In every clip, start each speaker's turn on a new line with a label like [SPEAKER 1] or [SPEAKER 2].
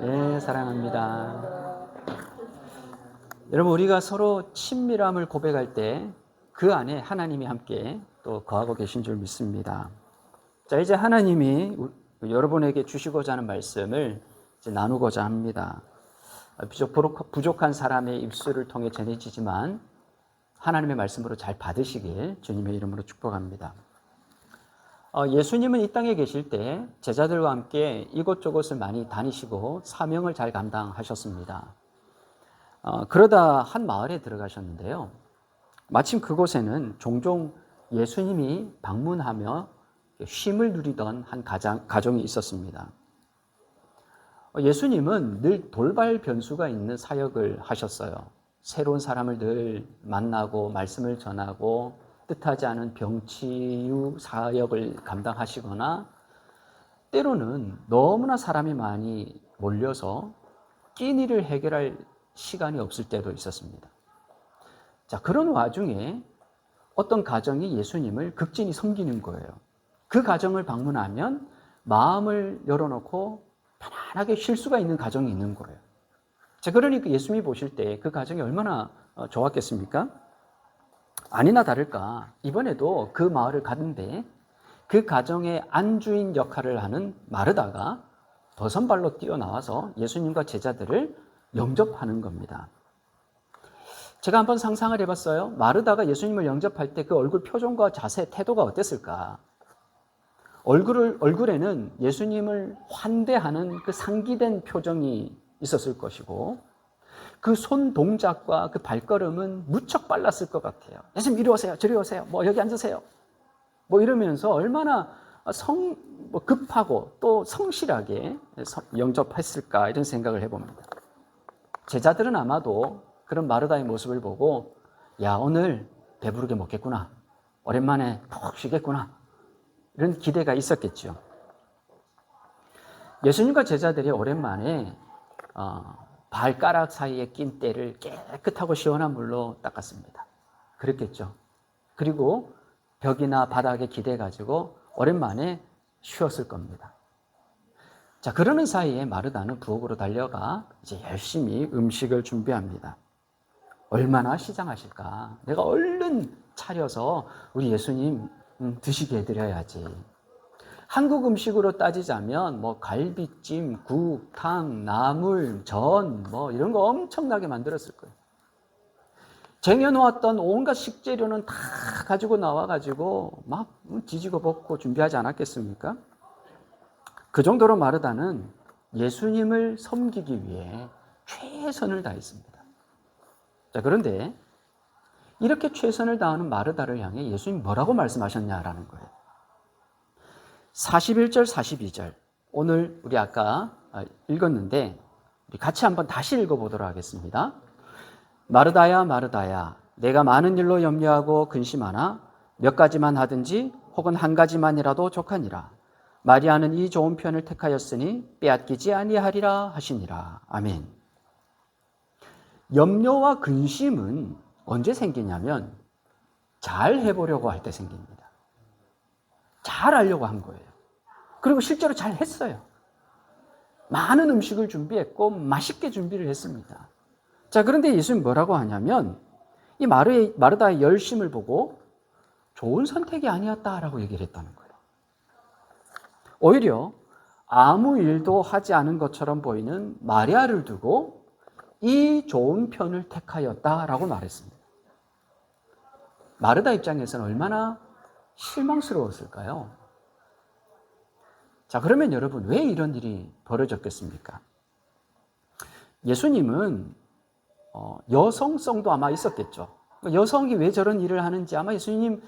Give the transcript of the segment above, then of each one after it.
[SPEAKER 1] 예, 사랑합니다. 여러분, 우리가 서로 친밀함을 고백할 때 그 안에 하나님이 함께 또 거하고 계신 줄 믿습니다. 자, 이제 하나님이 여러분에게 주시고자 하는 말씀을 이제 나누고자 합니다. 비록 부족한 사람의 입술을 통해 전해지지만 하나님의 말씀으로 잘 받으시길 주님의 이름으로 축복합니다. 예수님은 이 땅에 계실 때 제자들과 함께 이곳저곳을 많이 다니시고 사명을 잘 감당하셨습니다. 그러다 한 마을에 들어가셨는데요. 마침 그곳에는 종종 예수님이 방문하며 쉼을 누리던 한 가정이 있었습니다. 예수님은 늘 돌발 변수가 있는 사역을 하셨어요. 새로운 사람을 늘 만나고 말씀을 전하고 뜻하지 않은 병치유 사역을 감당하시거나 때로는 너무나 사람이 많이 몰려서 끼니를 해결할 시간이 없을 때도 있었습니다. 자, 그런 와중에 어떤 가정이 예수님을 극진히 섬기는 거예요. 그 가정을 방문하면 마음을 열어놓고 편안하게 쉴 수가 있는 가정이 있는 거예요. 자, 그러니까 예수님이 보실 때 그 가정이 얼마나 좋았겠습니까? 아니나 다를까 이번에도 그 마을을 갔는데 그 가정의 안주인 역할을 하는 마르다가 더선발로 뛰어나와서 예수님과 제자들을 영접하는 겁니다. 제가 한번 상상을 해봤어요. 마르다가 예수님을 영접할 때 그 얼굴 표정과 자세, 태도가 어땠을까? 얼굴에는 예수님을 환대하는 그 상기된 표정이 있었을 것이고 그 손 동작과 그 발걸음은 무척 빨랐을 것 같아요. 예수님 이리 오세요, 저리 오세요, 여기 앉으세요. 이러면서 얼마나 급하고 또 성실하게 영접했을까 이런 생각을 해봅니다. 제자들은 아마도 그런 마르다의 모습을 보고 야, 오늘 배부르게 먹겠구나. 오랜만에 푹 쉬겠구나. 이런 기대가 있었겠죠. 예수님과 제자들이 오랜만에 발가락 사이에 낀 때를 깨끗하고 시원한 물로 닦았습니다. 그랬겠죠. 그리고 벽이나 바닥에 기대가지고 오랜만에 쉬었을 겁니다. 자, 그러는 사이에 마르다는 부엌으로 달려가 이제 열심히 음식을 준비합니다. 얼마나 시장하실까? 내가 얼른 차려서 우리 예수님 드시게 해드려야지. 한국 음식으로 따지자면 갈비찜, 국, 탕, 나물, 전 이런 거 엄청나게 만들었을 거예요. 쟁여놓았던 온갖 식재료는 다 가지고 나와가지고 막 뒤지고 볶고 준비하지 않았겠습니까? 그 정도로 마르다는 예수님을 섬기기 위해 최선을 다했습니다. 자, 그런데 이렇게 최선을 다하는 마르다를 향해 예수님이 뭐라고 말씀하셨냐라는 거예요. 41절, 42절. 오늘 우리 아까 읽었는데 우리 같이 한번 다시 읽어보도록 하겠습니다. 마르다야, 마르다야, 내가 많은 일로 염려하고 근심하나 몇 가지만 하든지 혹은 한 가지만이라도 족하니라. 마리아는 이 좋은 편을 택하였으니 빼앗기지 아니하리라 하시니라. 아멘. 염려와 근심은 언제 생기냐면 잘 해보려고 할 때 생깁니다. 잘 하려고 한 거예요. 그리고 실제로 잘 했어요. 많은 음식을 준비했고 맛있게 준비를 했습니다. 자, 그런데 예수님이 뭐라고 하냐면 이 마르다의 열심을 보고 좋은 선택이 아니었다라고 얘기를 했다는 거예요. 오히려 아무 일도 하지 않은 것처럼 보이는 마리아를 두고 이 좋은 편을 택하였다라고 말했습니다. 마르다 입장에서는 얼마나 실망스러웠을까요? 자, 그러면 여러분 왜 이런 일이 벌어졌겠습니까? 예수님은 여성성도 아마 있었겠죠. 여성이 왜 저런 일을 하는지 아마 예수님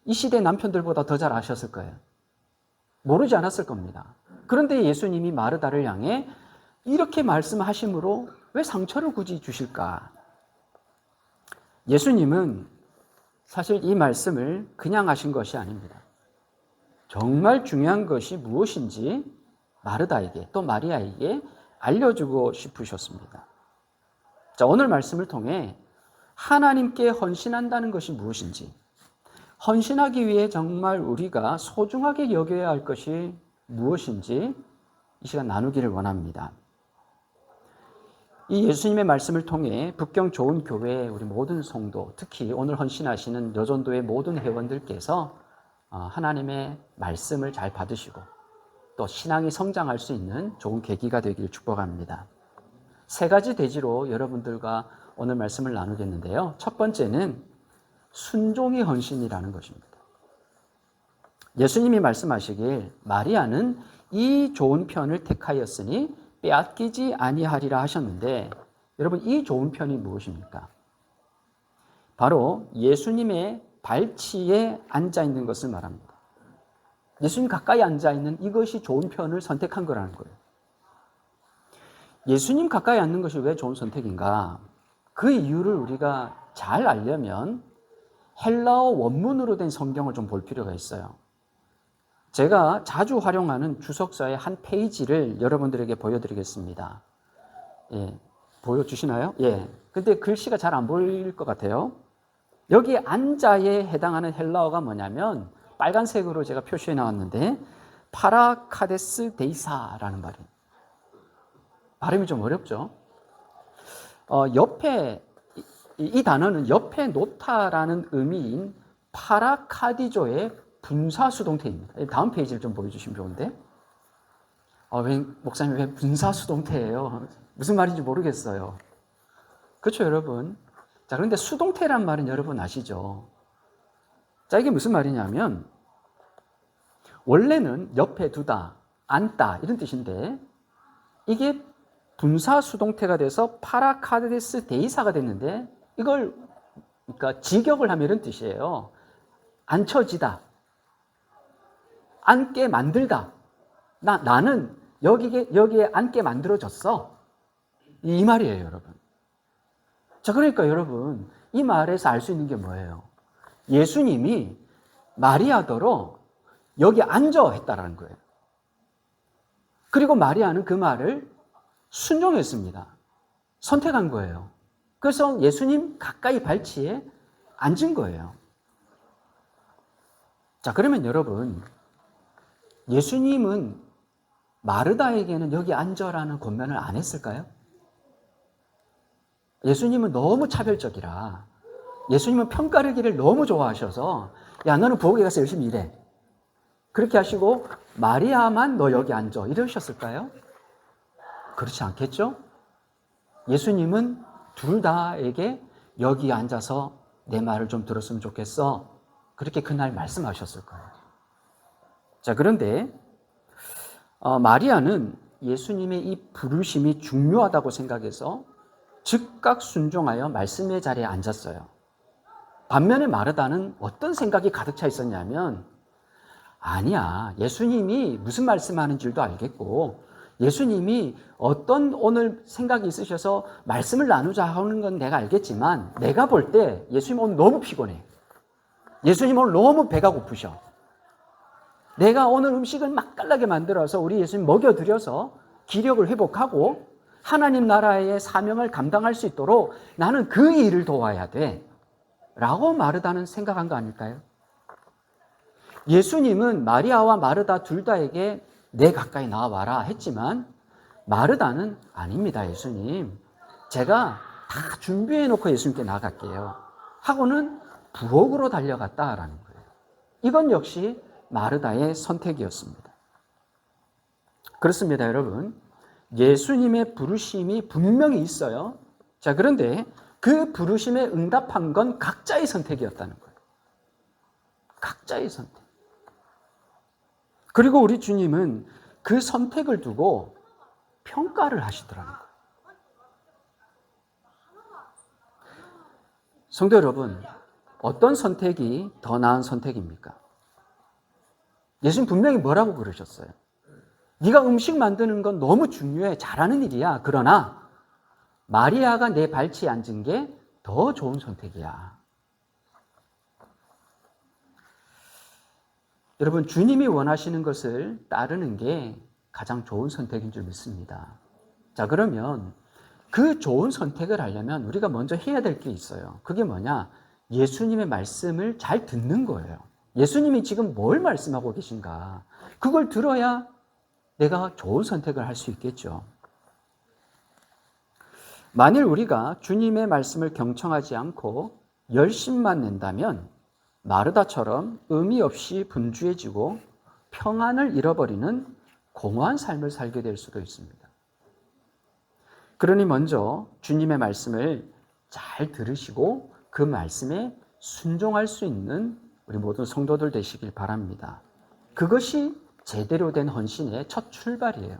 [SPEAKER 1] 이 시대 남편들보다 더 잘 아셨을 거예요. 모르지 않았을 겁니다. 그런데 예수님이 마르다를 향해 이렇게 말씀하심으로 왜 상처를 굳이 주실까? 예수님은 사실 이 말씀을 그냥 하신 것이 아닙니다. 정말 중요한 것이 무엇인지 마르다에게 또 마리아에게 알려주고 싶으셨습니다. 자, 오늘 말씀을 통해 하나님께 헌신한다는 것이 무엇인지, 헌신하기 위해 정말 우리가 소중하게 여겨야 할 것이 무엇인지 이 시간 나누기를 원합니다. 이 예수님의 말씀을 통해 북경 좋은 교회 우리 모든 성도, 특히 오늘 헌신하시는 여전도의 모든 회원들께서 하나님의 말씀을 잘 받으시고 또 신앙이 성장할 수 있는 좋은 계기가 되기를 축복합니다. 세 가지 대지로 여러분들과 오늘 말씀을 나누겠는데요. 첫 번째는 순종의 헌신이라는 것입니다. 예수님이 말씀하시길 마리아는 이 좋은 편을 택하였으니 빼앗기지 아니하리라 하셨는데, 여러분 이 좋은 편이 무엇입니까? 바로 예수님의 발치에 앉아 있는 것을 말합니다. 예수님 가까이 앉아 있는 이것이 좋은 편을 선택한 거라는 거예요. 예수님 가까이 앉는 것이 왜 좋은 선택인가? 그 이유를 우리가 잘 알려면 헬라어 원문으로 된 성경을 좀 볼 필요가 있어요. 제가 자주 활용하는 주석서의 한 페이지를 여러분들에게 보여드리겠습니다. 예, 보여주시나요? 예. 근데 글씨가 잘 안 보일 것 같아요. 여기 앉아에 해당하는 헬라어가 뭐냐면 빨간색으로 제가 표시해 나왔는데 파라카데스 데이사라는 말이에요. 발음이 좀 어렵죠? 옆에 이 단어는 옆에 놓다라는 의미인 파라카디조의 분사수동태입니다. 다음 페이지를 좀 보여주시면 좋은데. 목사님 왜 분사수동태예요? 무슨 말인지 모르겠어요. 그렇죠, 여러분? 자, 그런데 수동태란 말은 여러분 아시죠? 자, 이게 무슨 말이냐면 원래는 옆에 두다, 앉다 이런 뜻인데 이게 분사수동태가 돼서 파라카데스 데이사가 됐는데 이걸 그러니까 직역을 하면 이런 뜻이에요. 앉혀지다, 앉게 만들다. 나는 여기에 앉게 만들어졌어. 이 말이에요, 여러분. 자, 그러니까 여러분 이 말에서 알 수 있는 게 뭐예요? 예수님이 마리아더러 여기 앉아 했다라는 거예요. 그리고 마리아는 그 말을 순종했습니다. 선택한 거예요. 그래서 예수님 가까이 발치에 앉은 거예요. 자, 그러면 여러분 예수님은 마르다에게는 여기 앉아라는 권면을 안 했을까요? 예수님은 너무 차별적이라, 예수님은 평가르기를 너무 좋아하셔서 야, 너는 부엌에 가서 열심히 일해. 그렇게 하시고 마리아만 너 여기 앉아 이러셨을까요? 그렇지 않겠죠? 예수님은 둘 다에게 여기 앉아서 내 말을 좀 들었으면 좋겠어. 그렇게 그날 말씀하셨을 거예요. 자, 그런데 마리아는 예수님의 이 부르심이 중요하다고 생각해서 즉각 순종하여 말씀의 자리에 앉았어요. 반면에 마르다는 어떤 생각이 가득 차 있었냐면, 아니야, 예수님이 무슨 말씀하는 줄도 알겠고 예수님이 어떤 오늘 생각이 있으셔서 말씀을 나누자 하는 건 내가 알겠지만 내가 볼 때 예수님 오늘 너무 피곤해. 예수님 오늘 너무 배가 고프셔. 내가 오늘 음식을 맛깔나게 만들어서 우리 예수님 먹여드려서 기력을 회복하고 하나님 나라의 사명을 감당할 수 있도록 나는 그 일을 도와야 돼 라고 마르다는 생각한 거 아닐까요? 예수님은 마리아와 마르다 둘 다에게 내 가까이 나와라 했지만 마르다는 아닙니다. 예수님, 제가 다 준비해 놓고 예수님께 나갈게요 하고는 부엌으로 달려갔다라는 거예요. 이건 역시 마르다의 선택이었습니다. 그렇습니다, 여러분. 예수님의 부르심이 분명히 있어요. 자, 그런데 그 부르심에 응답한 건 각자의 선택이었다는 거예요. 각자의 선택. 그리고 우리 주님은 그 선택을 두고 평가를 하시더라는 거예요. 성도 여러분, 어떤 선택이 더 나은 선택입니까? 예수님 분명히 뭐라고 그러셨어요? 네가 음식 만드는 건 너무 중요해. 잘하는 일이야. 그러나 마리아가 내 발치에 앉은 게 더 좋은 선택이야. 여러분, 주님이 원하시는 것을 따르는 게 가장 좋은 선택인 줄 믿습니다. 자, 그러면 그 좋은 선택을 하려면 우리가 먼저 해야 될 게 있어요. 그게 뭐냐? 예수님의 말씀을 잘 듣는 거예요. 예수님이 지금 뭘 말씀하고 계신가? 그걸 들어야 내가 좋은 선택을 할 수 있겠죠. 만일 우리가 주님의 말씀을 경청하지 않고 열심만 낸다면 마르다처럼 의미 없이 분주해지고 평안을 잃어버리는 공허한 삶을 살게 될 수도 있습니다. 그러니 먼저 주님의 말씀을 잘 들으시고 그 말씀에 순종할 수 있는 우리 모든 성도들 되시길 바랍니다. 그것이 제대로 된 헌신의 첫 출발이에요.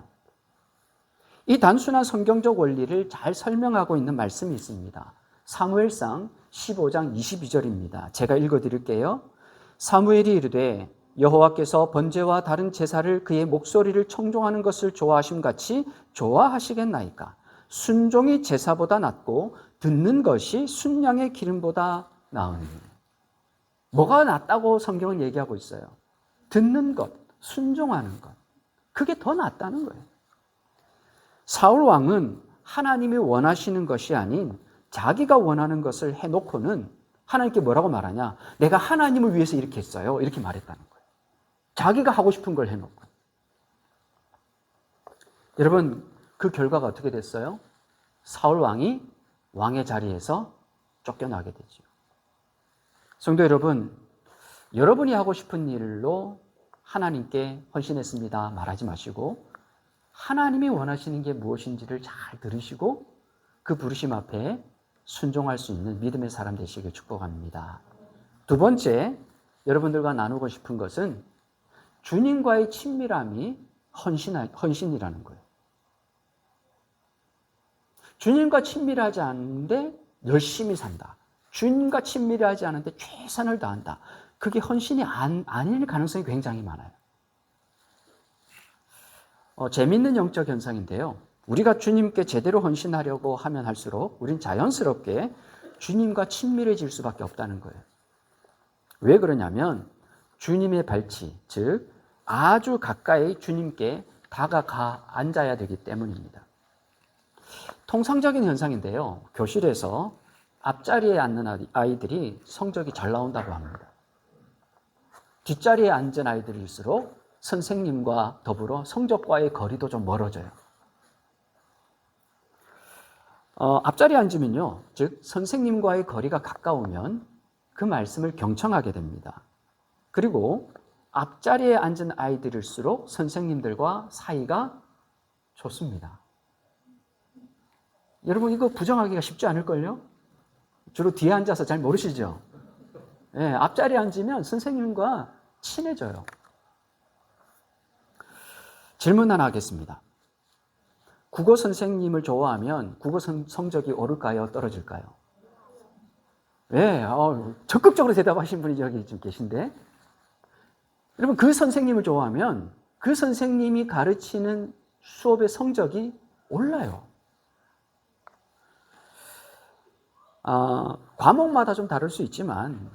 [SPEAKER 1] 이 단순한 성경적 원리를 잘 설명하고 있는 말씀이 있습니다. 사무엘상 15장 22절입니다. 제가 읽어드릴게요. 사무엘이 이르되 여호와께서 번제와 다른 제사를 그의 목소리를 청종하는 것을 좋아하심같이 좋아하시겠나이까. 순종이 제사보다 낫고 듣는 것이 순양의 기름보다 나으니. 뭐가 낫다고 성경은 얘기하고 있어요? 듣는 것, 순종하는 것. 그게 더 낫다는 거예요. 사울 왕은 하나님이 원하시는 것이 아닌 자기가 원하는 것을 해놓고는 하나님께 뭐라고 말하냐? 내가 하나님을 위해서 이렇게 했어요. 이렇게 말했다는 거예요. 자기가 하고 싶은 걸 해놓고. 여러분, 그 결과가 어떻게 됐어요? 사울 왕이 왕의 자리에서 쫓겨나게 되죠. 성도 여러분, 여러분이 하고 싶은 일로 하나님께 헌신했습니다 말하지 마시고 하나님이 원하시는 게 무엇인지를 잘 들으시고 그 부르심 앞에 순종할 수 있는 믿음의 사람 되시길 축복합니다. 두 번째, 여러분들과 나누고 싶은 것은 주님과의 친밀함이 헌신이라는 거예요. 주님과 친밀하지 않은데 열심히 산다. 주님과 친밀하지 않은데 최선을 다한다. 그게 헌신이 아닐 가능성이 굉장히 많아요. 재미있는 영적 현상인데요. 우리가 주님께 제대로 헌신하려고 하면 할수록 우린 자연스럽게 주님과 친밀해질 수밖에 없다는 거예요. 왜 그러냐면 주님의 발치, 즉 아주 가까이 주님께 다가가 앉아야 되기 때문입니다. 통상적인 현상인데요. 교실에서 앞자리에 앉는 아이들이 성적이 잘 나온다고 합니다. 뒷자리에 앉은 아이들일수록 선생님과 더불어 성적과의 거리도 좀 멀어져요. 앞자리에 앉으면요, 즉 선생님과의 거리가 가까우면 그 말씀을 경청하게 됩니다. 그리고 앞자리에 앉은 아이들일수록 선생님들과 사이가 좋습니다. 여러분, 이거 부정하기가 쉽지 않을걸요? 주로 뒤에 앉아서 잘 모르시죠? 네, 앞자리에 앉으면 선생님과 친해져요. 질문 하나 하겠습니다. 국어 선생님을 좋아하면 국어 성적이 오를까요? 떨어질까요? 네, 적극적으로 대답하신 분이 여기 좀 계신데, 여러분, 그 선생님을 좋아하면 그 선생님이 가르치는 수업의 성적이 올라요. 과목마다 좀 다를 수 있지만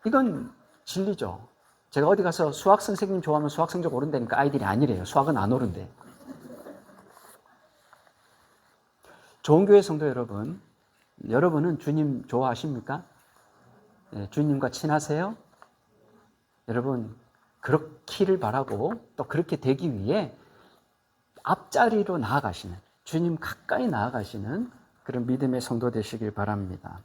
[SPEAKER 1] 이건 진리죠. 제가 어디 가서 수학 선생님 좋아하면 수학 성적 오른다니까 아이들이 아니래요. 수학은 안 오른대. 좋은 교회 성도 여러분, 여러분은 주님 좋아하십니까? 네, 주님과 친하세요? 여러분, 그렇기를 바라고 또 그렇게 되기 위해 앞자리로 나아가시는, 주님 가까이 나아가시는 그런 믿음의 성도 되시길 바랍니다.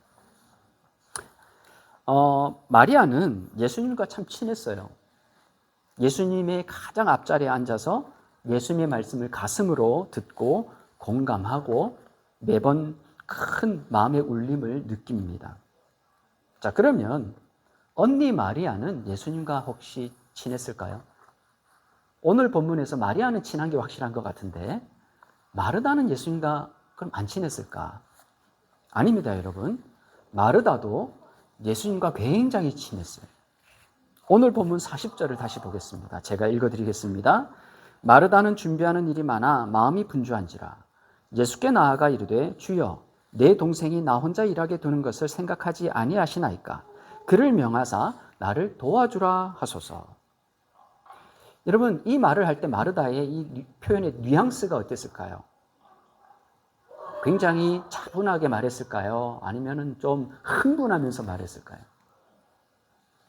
[SPEAKER 1] 마리아는 예수님과 참 친했어요. 예수님의 가장 앞자리에 앉아서 예수님의 말씀을 가슴으로 듣고 공감하고 매번 큰 마음의 울림을 느낍니다. 자, 그러면 언니 마리아는 예수님과 혹시 친했을까요? 오늘 본문에서 마리아는 친한 게 확실한 것 같은데 마르다는 예수님과 그럼 안 친했을까? 아닙니다, 여러분. 마르다도 예수님과 굉장히 친했어요. 오늘 본문 40절을 다시 보겠습니다. 제가 읽어드리겠습니다. 마르다는 준비하는 일이 많아 마음이 분주한지라 예수께 나아가 이르되 주여 내 동생이 나 혼자 일하게 두는 것을 생각하지 아니하시나이까 그를 명하사 나를 도와주라 하소서. 여러분, 이 말을 할 때 마르다의 이 표현의 뉘앙스가 어땠을까요? 굉장히 차분하게 말했을까요? 아니면 좀 흥분하면서 말했을까요?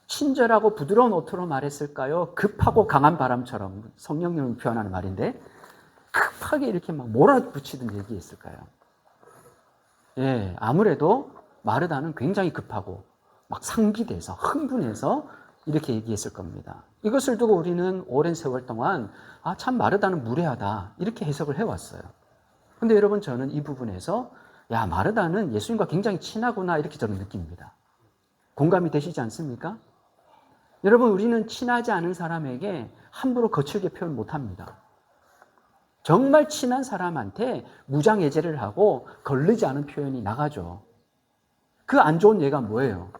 [SPEAKER 1] 친절하고 부드러운 어투로 말했을까요? 급하고 강한 바람처럼, 성령님을 표현하는 말인데 급하게 이렇게 막 몰아붙이던 얘기했을까요? 예, 아무래도 마르다는 굉장히 급하고 막 상기돼서 흥분해서 이렇게 얘기했을 겁니다. 이것을 두고 우리는 오랜 세월 동안 참 마르다는 무례하다 이렇게 해석을 해왔어요. 근데 여러분 저는 이 부분에서 마르다는 예수님과 굉장히 친하구나 이렇게 저는 느낍니다. 공감이 되시지 않습니까? 여러분 우리는 친하지 않은 사람에게 함부로 거칠게 표현 못합니다. 정말 친한 사람한테 무장해제를 하고 거르지 않은 표현이 나가죠. 그 안 좋은 예가 뭐예요?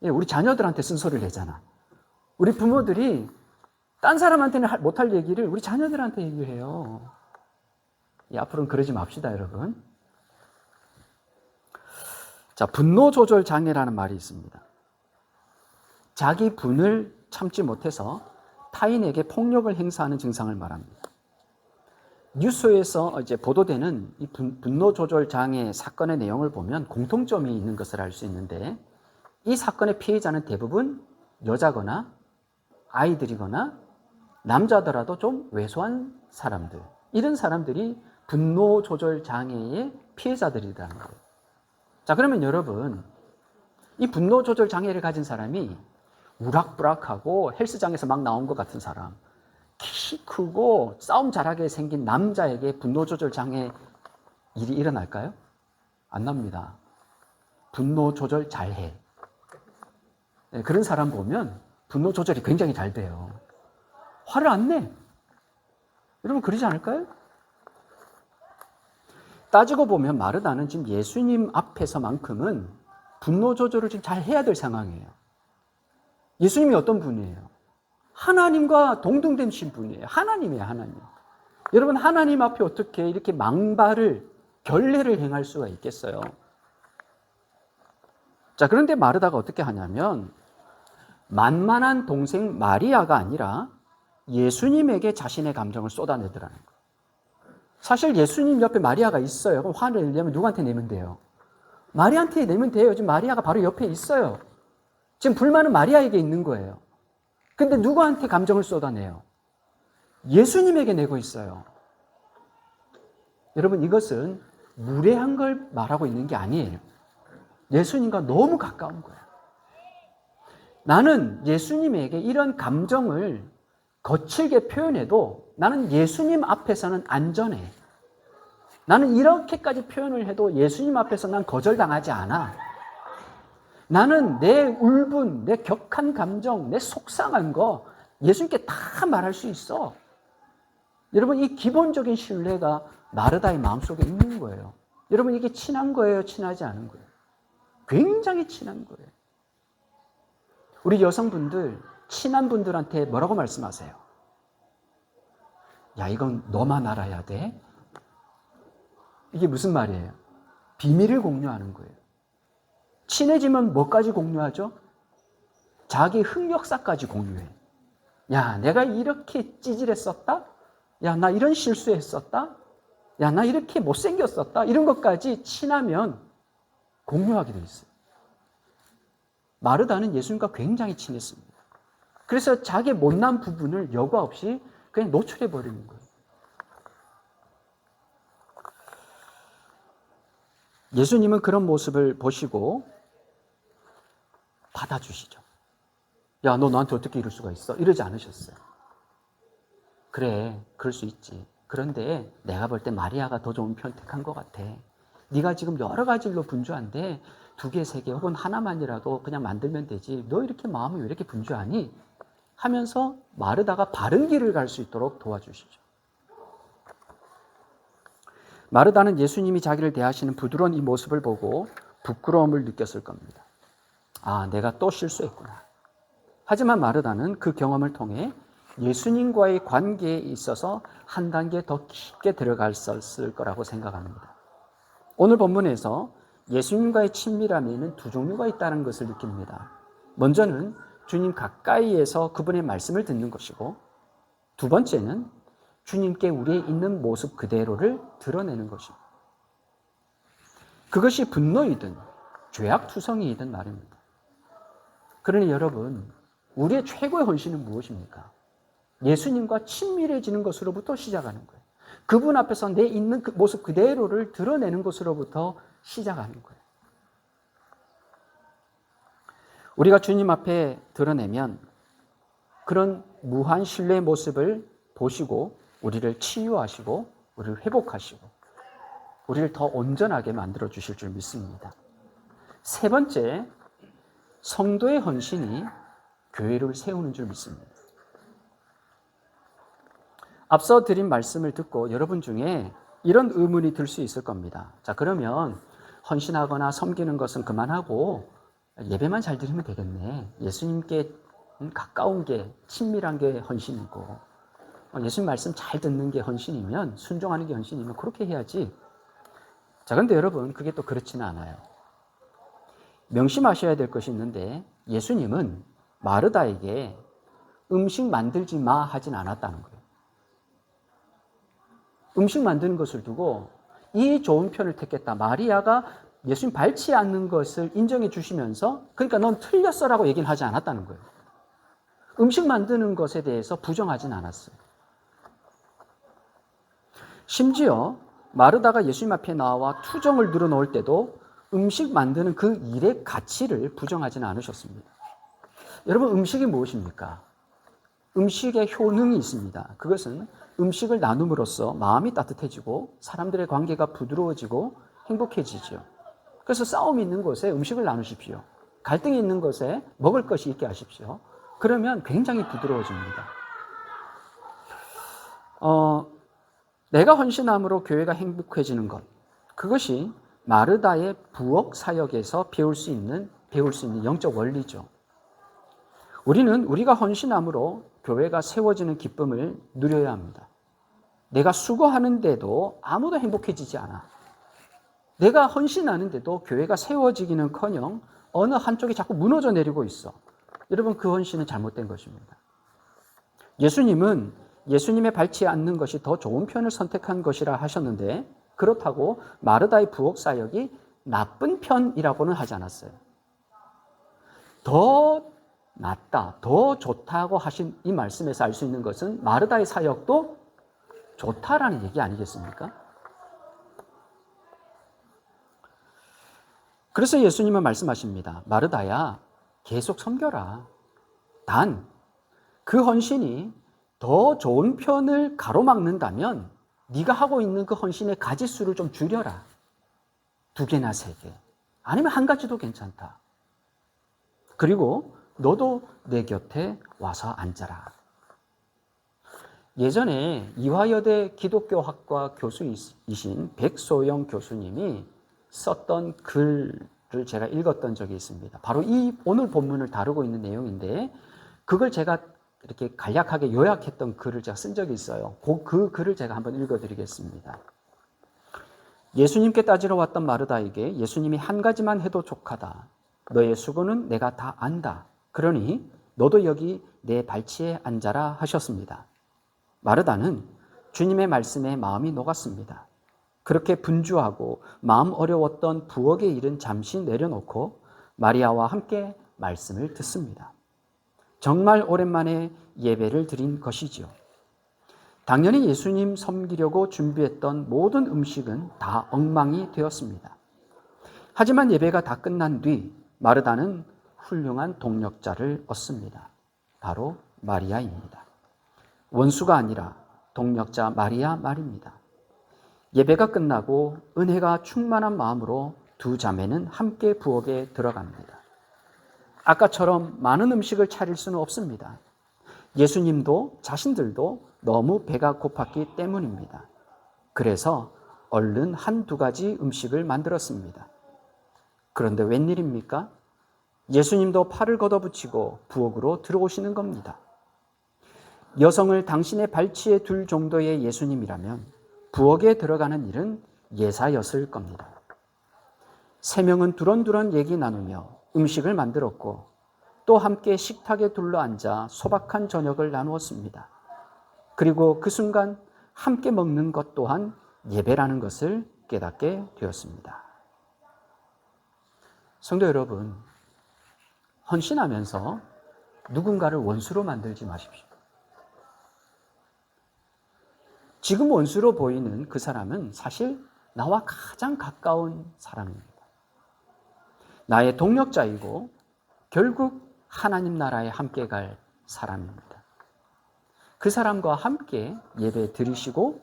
[SPEAKER 1] 우리 자녀들한테 쓴소리를 내잖아. 우리 부모들이 딴 사람한테는 못할 얘기를 우리 자녀들한테 얘기해요. 앞으로는 그러지 맙시다, 여러분. 자, 분노 조절 장애라는 말이 있습니다. 자기 분을 참지 못해서 타인에게 폭력을 행사하는 증상을 말합니다. 뉴스에서 이제 보도되는 이 분노 조절 장애 사건의 내용을 보면 공통점이 있는 것을 알 수 있는데, 이 사건의 피해자는 대부분 여자거나 아이들이거나 남자더라도 좀 왜소한 사람들, 이런 사람들이 분노 조절 장애의 피해자들이라는 거예요. 자, 그러면 여러분, 이 분노 조절 장애를 가진 사람이 우락부락하고 헬스장에서 막 나온 것 같은 사람, 키 크고 싸움 잘하게 생긴 남자에게 분노 조절 장애 일이 일어날까요? 안 납니다. 분노 조절 잘해. 네, 그런 사람 보면 분노 조절이 굉장히 잘 돼요. 화를 안 내. 여러분 그러지 않을까요? 따지고 보면 마르다는 지금 예수님 앞에서만큼은 분노 조절을 지금 잘 해야 될 상황이에요. 예수님이 어떤 분이에요? 하나님과 동등되신 분이에요. 하나님이에요, 하나님. 여러분, 하나님 앞에 어떻게 이렇게 망발을, 결례를 행할 수가 있겠어요? 자, 그런데 마르다가 어떻게 하냐면, 만만한 동생 마리아가 아니라 예수님에게 자신의 감정을 쏟아내더라는 거예요. 사실 예수님 옆에 마리아가 있어요. 그럼 화를 내면 누구한테 내면 돼요? 마리아한테 내면 돼요. 지금 마리아가 바로 옆에 있어요. 지금 불만은 마리아에게 있는 거예요. 근데 누구한테 감정을 쏟아내요? 예수님에게 내고 있어요. 여러분, 이것은 무례한 걸 말하고 있는 게 아니에요. 예수님과 너무 가까운 거예요. 나는 예수님에게 이런 감정을 거칠게 표현해도 나는 예수님 앞에서는 안전해. 나는 이렇게까지 표현을 해도 예수님 앞에서 난 거절당하지 않아. 나는 내 울분, 내 격한 감정, 내 속상한 거 예수님께 다 말할 수 있어. 여러분, 이 기본적인 신뢰가 마르다의 마음속에 있는 거예요. 여러분, 이게 친한 거예요? 친하지 않은 거예요? 굉장히 친한 거예요. 우리 여성분들, 친한 분들한테 뭐라고 말씀하세요? 야, 이건 너만 알아야 돼. 이게 무슨 말이에요? 비밀을 공유하는 거예요. 친해지면 뭐까지 공유하죠? 자기 흑역사까지 공유해. 야, 내가 이렇게 찌질했었다? 야, 나 이런 실수했었다? 야, 나 이렇게 못생겼었다? 이런 것까지 친하면 공유하게 돼 있어요. 마르다는 예수님과 굉장히 친했습니다. 그래서 자기 못난 부분을 여과 없이 그냥 노출해 버리는 거예요. 예수님은 그런 모습을 보시고 받아주시죠. 야, 너 나한테 어떻게 이럴 수가 있어? 이러지 않으셨어요. 그래, 그럴 수 있지. 그런데 내가 볼 때 마리아가 더 좋은 선택한 것 같아. 네가 지금 여러 가지 일로 분주한데 2개, 3개 혹은 하나만이라도 그냥 만들면 되지. 너 이렇게 마음이 왜 이렇게 분주하니? 하면서 마르다가 바른 길을 갈 수 있도록 도와주시죠. 마르다는 예수님이 자기를 대하시는 부드러운 이 모습을 보고 부끄러움을 느꼈을 겁니다. 아, 내가 또 실수했구나. 하지만 마르다는 그 경험을 통해 예수님과의 관계에 있어서 한 단계 더 깊게 들어갔을 거라고 생각합니다. 오늘 본문에서 예수님과의 친밀함에는 2 종류가 있다는 것을 느낍니다. 먼저는 주님 가까이에서 그분의 말씀을 듣는 것이고, 2번째는 주님께 우리의 있는 모습 그대로를 드러내는 것입니다. 그것이 분노이든 죄악투성이이든 말입니다. 그러니 여러분, 우리의 최고의 헌신은 무엇입니까? 예수님과 친밀해지는 것으로부터 시작하는 거예요. 그분 앞에서 내 있는 그 모습 그대로를 드러내는 것으로부터 시작하는 거예요. 우리가 주님 앞에 드러내면 그런 무한 신뢰의 모습을 보시고 우리를 치유하시고 우리를 회복하시고 우리를 더 온전하게 만들어 주실 줄 믿습니다. 세 번째, 성도의 헌신이 교회를 세우는 줄 믿습니다. 앞서 드린 말씀을 듣고 여러분 중에 이런 의문이 들 수 있을 겁니다. 자, 그러면 헌신하거나 섬기는 것은 그만하고 예배만 잘 드리면 되겠네. 예수님께 가까운 게, 친밀한 게 헌신이고 예수님 말씀 잘 듣는 게 헌신이면, 순종하는 게 헌신이면 그렇게 해야지. 자, 그런데 여러분, 그게 또 그렇지는 않아요. 명심하셔야 될 것이 있는데, 예수님은 마르다에게 음식 만들지 마 하진 않았다는 거예요. 음식 만드는 것을 두고 이 좋은 편을 택했다. 마리아가 예수님 밟지 않는 것을 인정해 주시면서, 그러니까 넌 틀렸어라고 얘기는 하지 않았다는 거예요. 음식 만드는 것에 대해서 부정하진 않았어요. 심지어 마르다가 예수님 앞에 나와 투정을 늘어놓을 때도 음식 만드는 그 일의 가치를 부정하지는 않으셨습니다. 여러분, 음식이 무엇입니까? 음식에 효능이 있습니다. 그것은 음식을 나눔으로써 마음이 따뜻해지고 사람들의 관계가 부드러워지고 행복해지죠. 그래서 싸움이 있는 곳에 음식을 나누십시오. 갈등이 있는 곳에 먹을 것이 있게 하십시오. 그러면 굉장히 부드러워집니다. 내가 헌신함으로 교회가 행복해지는 것, 그것이 마르다의 부엌 사역에서 배울 수 있는 영적 원리죠. 우리는 우리가 헌신함으로 교회가 세워지는 기쁨을 누려야 합니다. 내가 수고하는데도 아무도 행복해지지 않아. 내가 헌신하는데도 교회가 세워지기는커녕 어느 한쪽이 자꾸 무너져 내리고 있어. 여러분, 그 헌신은 잘못된 것입니다. 예수님은 예수님의 밟지 않는 것이 더 좋은 편을 선택한 것이라 하셨는데, 그렇다고 마르다의 부엌 사역이 나쁜 편이라고는 하지 않았어요. 더 낫다, 더 좋다고 하신 이 말씀에서 알 수 있는 것은 마르다의 사역도 좋다라는 얘기 아니겠습니까? 그래서 예수님은 말씀하십니다. 마르다야, 계속 섬겨라. 단, 그 헌신이 더 좋은 편을 가로막는다면 네가 하고 있는 그 헌신의 가지수를 좀 줄여라. 2개나 3개. 아니면 1가지도 괜찮다. 그리고 너도 내 곁에 와서 앉아라. 예전에 이화여대 기독교학과 교수이신 백소영 교수님이 썼던 글을 제가 읽었던 적이 있습니다. 바로 이 오늘 본문을 다루고 있는 내용인데, 그걸 제가 이렇게 간략하게 요약했던 글을 제가 쓴 적이 있어요. 그 글을 제가 한번 읽어드리겠습니다. 예수님께 따지러 왔던 마르다에게 예수님이 한 가지만 해도 족하다. 너의 수고는 내가 다 안다. 그러니 너도 여기 내 발치에 앉아라 하셨습니다. 마르다는 주님의 말씀에 마음이 녹았습니다. 그렇게 분주하고 마음 어려웠던 부엌의 일은 잠시 내려놓고 마리아와 함께 말씀을 듣습니다. 정말 오랜만에 예배를 드린 것이지요. 당연히 예수님 섬기려고 준비했던 모든 음식은 다 엉망이 되었습니다. 하지만 예배가 다 끝난 뒤 마르다는 훌륭한 동력자를 얻습니다. 바로 마리아입니다. 원수가 아니라 동력자 마리아 말입니다. 예배가 끝나고 은혜가 충만한 마음으로 2 자매는 함께 부엌에 들어갑니다. 아까처럼 많은 음식을 차릴 수는 없습니다. 예수님도 자신들도 너무 배가 고팠기 때문입니다. 그래서 얼른 1-2가지 음식을 만들었습니다. 그런데 웬일입니까? 예수님도 팔을 걷어붙이고 부엌으로 들어오시는 겁니다. 여성을 당신의 발치에 둘 정도의 예수님이라면 부엌에 들어가는 일은 예사였을 겁니다. 3명은 두런두런 얘기 나누며 음식을 만들었고 또 함께 식탁에 둘러앉아 소박한 저녁을 나누었습니다. 그리고 그 순간 함께 먹는 것 또한 예배라는 것을 깨닫게 되었습니다. 성도 여러분, 헌신하면서 누군가를 원수로 만들지 마십시오. 지금 원수로 보이는 그 사람은 사실 나와 가장 가까운 사람입니다. 나의 동력자이고 결국 하나님 나라에 함께 갈 사람입니다. 그 사람과 함께 예배 드리시고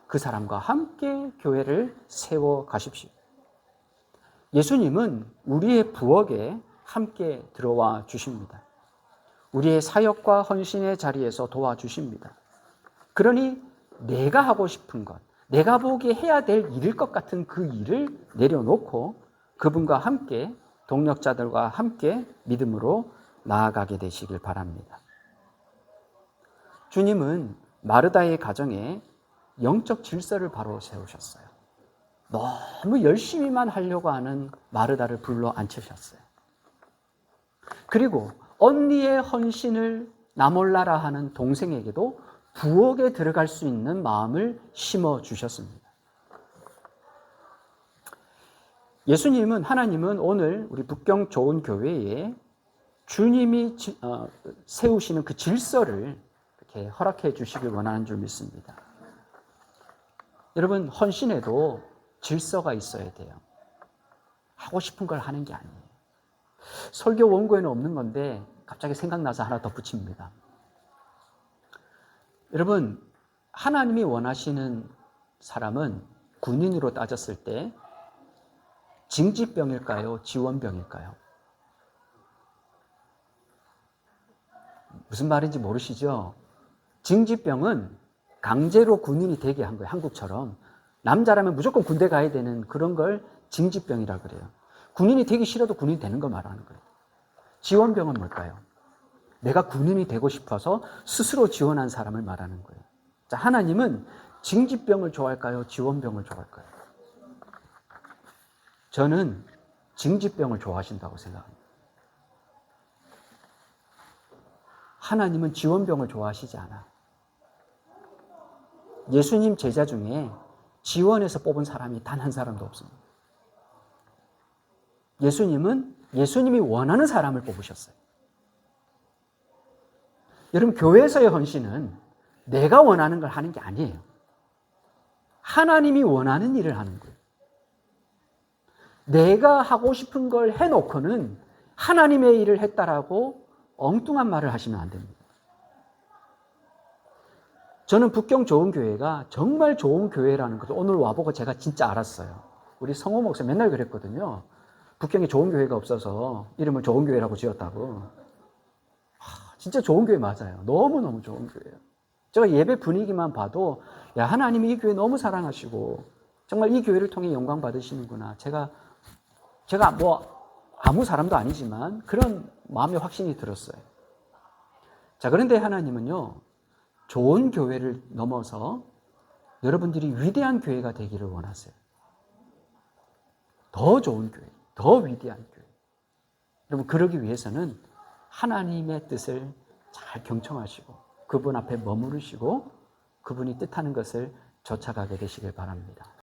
[SPEAKER 1] 그 사람과 함께 교회를 세워 가십시오. 예수님은 우리의 부엌에 함께 들어와 주십니다. 우리의 사역과 헌신의 자리에서 도와주십니다. 그러니 내가 하고 싶은 것, 내가 보기에 해야 될 일일 것 같은 그 일을 내려놓고 그분과 함께 동력자들과 함께 믿음으로 나아가게 되시길 바랍니다. 주님은 마르다의 가정에 영적 질서를 바로 세우셨어요. 너무 열심히만 하려고 하는 마르다를 불러 앉히셨어요. 그리고 언니의 헌신을 나 몰라라 하는 동생에게도 부엌에 들어갈 수 있는 마음을 심어 주셨습니다. 예수님은, 하나님은 오늘 우리 북경 좋은 교회에 주님이 세우시는 그 질서를 이렇게 허락해 주시길 원하는 줄 믿습니다. 여러분, 헌신에도 질서가 있어야 돼요. 하고 싶은 걸 하는 게 아니에요. 설교 원고에는 없는 건데 갑자기 생각나서 하나 덧붙입니다. 여러분, 하나님이 원하시는 사람은 군인으로 따졌을 때 징집병일까요? 지원병일까요? 무슨 말인지 모르시죠? 징집병은 강제로 군인이 되게 한 거예요. 한국처럼. 남자라면 무조건 군대 가야 되는 그런 걸 징집병이라고 그래요. 군인이 되기 싫어도 군인이 되는 거 말하는 거예요. 지원병은 뭘까요? 내가 군인이 되고 싶어서 스스로 지원한 사람을 말하는 거예요. 자, 하나님은 징집병을 좋아할까요? 지원병을 좋아할까요? 저는 징집병을 좋아하신다고 생각합니다. 하나님은 지원병을 좋아하시지 않아. 예수님 제자 중에 지원에서 뽑은 사람이 단 한 사람도 없습니다. 예수님은 예수님이 원하는 사람을 뽑으셨어요. 여러분, 교회에서의 헌신은 내가 원하는 걸 하는 게 아니에요. 하나님이 원하는 일을 하는 거예요. 내가 하고 싶은 걸 해놓고는 하나님의 일을 했다라고 엉뚱한 말을 하시면 안 됩니다. 저는 북경 좋은 교회가 정말 좋은 교회라는 것을 오늘 와보고 제가 진짜 알았어요. 우리 성호 목사 맨날 그랬거든요. 북경에 좋은 교회가 없어서 이름을 좋은 교회라고 지었다고. 진짜 좋은 교회 맞아요. 너무너무 좋은 교회예요. 제가 예배 분위기만 봐도 야, 하나님이 이 교회 너무 사랑하시고 정말 이 교회를 통해 영광 받으시는구나. 제가 뭐 아무 사람도 아니지만 그런 마음의 확신이 들었어요. 자, 그런데 하나님은요, 좋은 교회를 넘어서 여러분들이 위대한 교회가 되기를 원하세요. 더 좋은 교회, 더 위대한 교회. 여러분, 그러기 위해서는 하나님의 뜻을 잘 경청하시고 그분 앞에 머무르시고 그분이 뜻하는 것을 쫓아가게 되시길 바랍니다.